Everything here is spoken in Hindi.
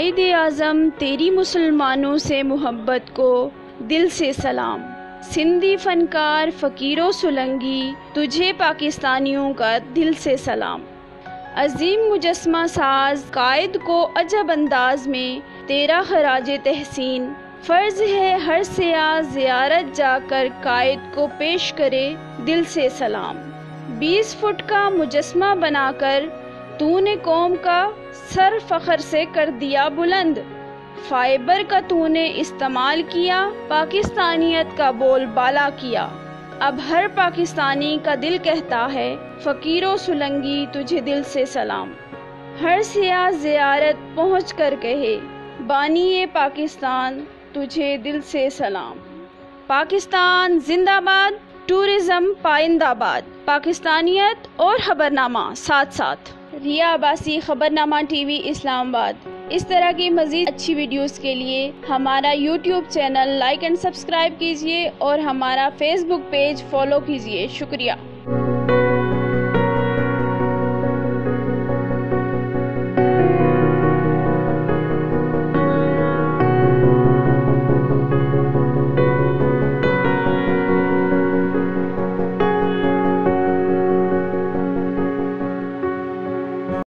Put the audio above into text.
कायद आज़म तेरी मुसलमानों से मोहब्बत को दिल से सलाम। सिंधी फनकार फ़कीरो सुलंगी तुझे पाकिस्तानियों का दिल से सलाम। अजीम मुजस्मा साज कायद को अजब अंदाज में तेरा खराज तहसीन। फ़र्ज़ है हर सियाह ज़ियारत जाकर कायद को पेश करे दिल से सलाम। 20 फुट का मुजस्मा बनाकर तूने कौम का सर फ़ख्र से कर दिया बुलंद। फाइबर का तूने इस्तेमाल किया, पाकिस्तानियत का बोल बाला किया। अब हर पाकिस्तानी का दिल कहता है फ़कीरो सुलंगी तुझे दिल से सलाम। हर सियाह ज़ियारत पहुँच कर कहे बानिए पाकिस्तान तुझे दिल से सलाम। पाकिस्तान जिंदाबाद, टूरिज़्म पाइंदाबाद। पाकिस्तानियत और खबरनामा साथ साथ। रिया अब्बासी, खबरनामा टीवी, इस्लामाबाद। इस तरह की मज़ीद अच्छी वीडियोस के लिए हमारा YouTube channel like and subscribe कीजिए और हमारा फेसबुक पेज फॉलो कीजिए। शुक्रिया।